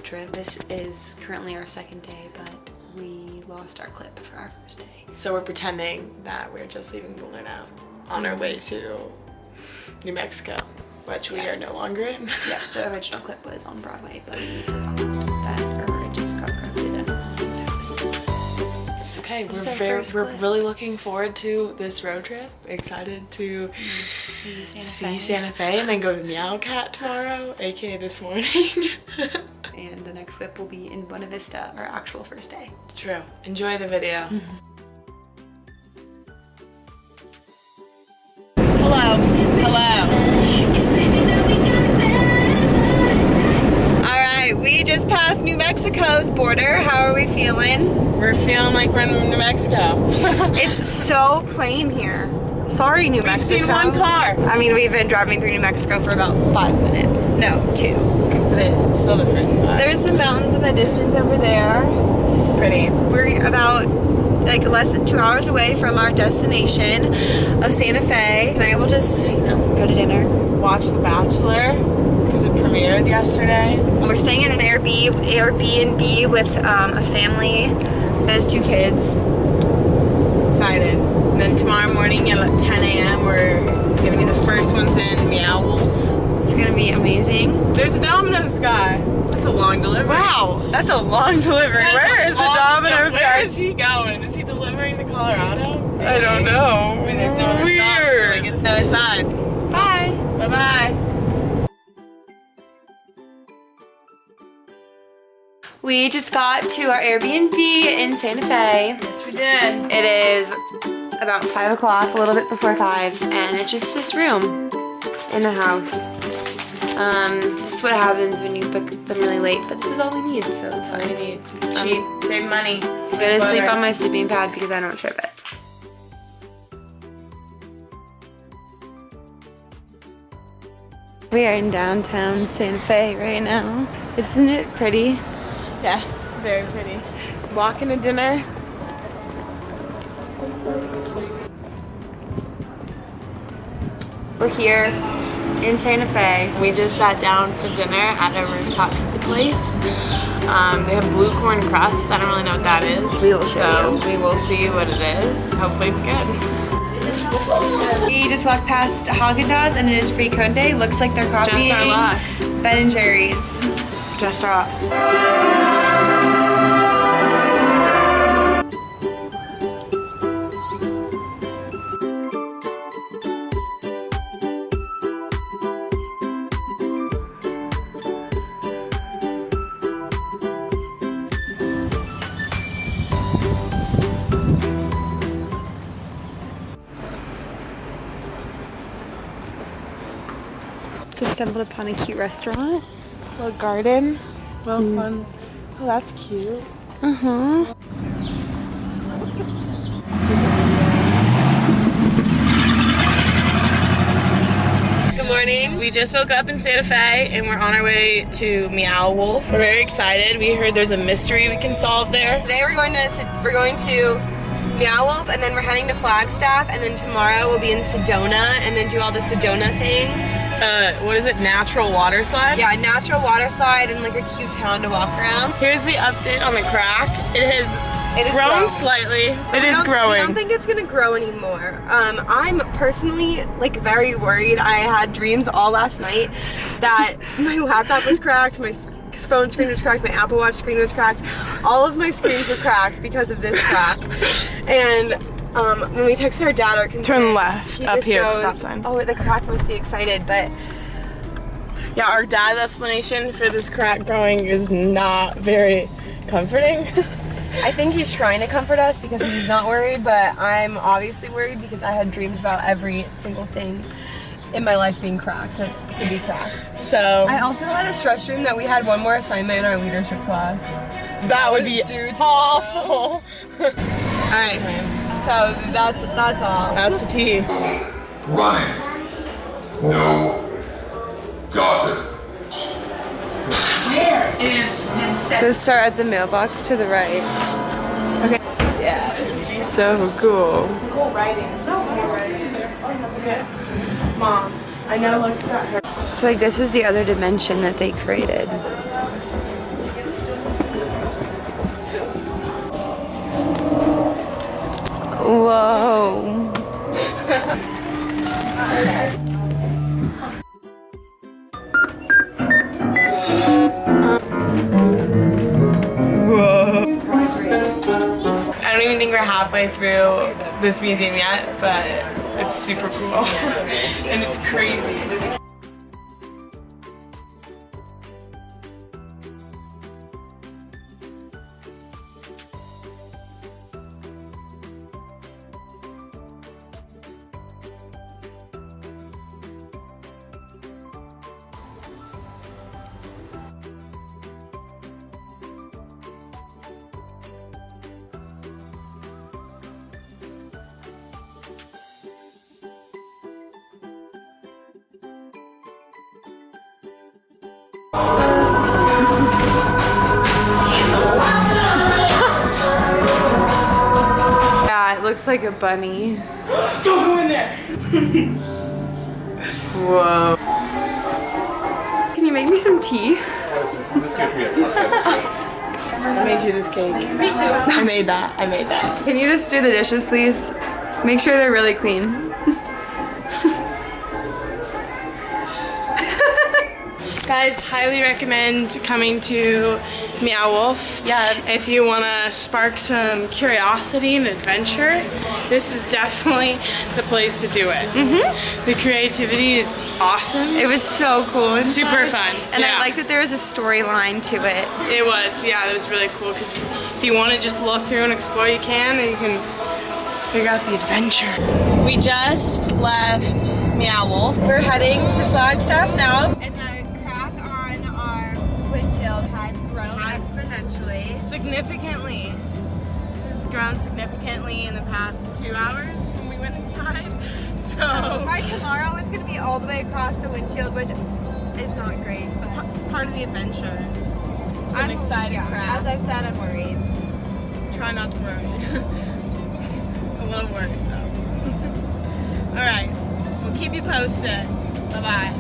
trip. This is currently our second day, but we lost our clip for our first day. So we're pretending that we're just leaving Boulder now on our way to New Mexico, which we are no longer in. Yeah, the original clip was on Broadway, but we forgot that, or it just got corrupted and okay, we're really looking forward to this road trip. Excited to see Santa Fe and then go to Meow tomorrow, aka this morning. And the next clip will be in Buena Vista, our actual first day. True. Enjoy the video. Hello. Alright, we just passed New Mexico's border. How are we feeling? We're feeling like we're in New Mexico. It's so plain here. Sorry, New Mexico. We've seen one car. I mean, we've been driving through New Mexico for about 5 minutes. No, 2. But it's still the first 5. There's the mountains in the distance over there. It's pretty. We're about like less than 2 hours away from our destination of Santa Fe. Tonight we'll just, you know, go to dinner. Watch The Bachelor because it premiered yesterday. We're staying in an Airbnb with a family that has 2 kids. Excited. And then tomorrow morning at 10 a.m. we're gonna be the first ones in Meow Wolf. It's gonna be amazing. There's a Domino's guy. That's a long delivery. Wow, that's a long delivery. Where is the Domino's guy? Where is he going? Is he delivering to Colorado? I don't know. I mean, there's no other stop, so he gets to the other side. Bye. Bye-bye. We just got to our Airbnb in Santa Fe. Yes, we did. It is about 5 o'clock, a little bit before 5, and it's just this room in the house. This is what happens when you book them really late, but this is all we need, so it's All fine. you need. Cheap. Save money. I'm gonna sleep on my sleeping pad because I don't share beds. We are in downtown Santa Fe right now. Isn't it pretty? Yes, very pretty. Walking to dinner. We're here in Santa Fe. We just sat down for dinner at a rooftop pizza place. They have blue corn crust. I don't really know what that is. We will show you. We will see what it is. Hopefully it's good. We just walked past Haagen-Dazs and it is free conde. Looks like they're copying Just our luck. Ben & Jerry's. Just our luck. Just stumbled upon a cute restaurant. Little garden. Well fun. Oh, that's cute. Uh-huh. Good morning. We just woke up in Santa Fe and we're on our way to Meow Wolf. We're very excited. We heard there's a mystery we can solve there. Today we're going to Meow Wolf, and then we're heading to Flagstaff, and then tomorrow we'll be in Sedona and then do all the Sedona things. What is it? Natural water slide? Yeah, natural water slide and like a cute town to walk around. Here's the update on the crack. It has grown grown. slightly. It is growing. I don't think it's gonna grow anymore. I'm personally like very worried. I had dreams all last night that my laptop was cracked, my phone screen was cracked, my Apple Watch screen was cracked. All of my screens were cracked because of this crack. And when we texted our dad, our concern, Turn left up here at the stop sign. Oh, the crack must be excited, but Yeah, our dad's explanation for this crack growing is not very comforting. I think he's trying to comfort us because he's not worried, but I'm obviously worried because I had dreams about every single thing in my life being cracked, or could be cracked. So I also had a stress dream that we had one more assignment in our leadership class. that would be awful. Alright, so that's all. That's the tea. Running. No gossip. Where is So start at the mailbox to the right. Okay. Yeah. So cool. Cool writing. No, you're writing there. Okay. Mom, I know looks not her. So like this is the other dimension that they created. Whoa. I don't even think we're halfway through this museum yet, but it's super cool. And it's crazy. Yeah, it looks like a bunny. Don't go in there! Whoa. Can you make me some tea? I made you this cake. Me too. I made that. Can you just do the dishes, please? Make sure they're really clean. Guys, highly recommend coming to Meow Wolf. Yeah. If you want to spark some curiosity and adventure, this is definitely the place to do it. The creativity is awesome. It was so cool and super fun. And I like that there was a storyline to it. It was, yeah, it was really cool because if you want to just look through and explore, you can, and you can figure out the adventure. We just left Meow Wolf. We're heading to Flagstaff now. And the crack on our windshield has grown exponentially. Significantly. This has grown significantly in the past 2 hours when we went inside. So By tomorrow, it's going to be all the way across the windshield, which is not great. But it's part of the adventure. It's an exciting crack. As I've said, I'm worried. Try not to worry. A little worrisome. Alright, we'll keep you posted. Bye-bye.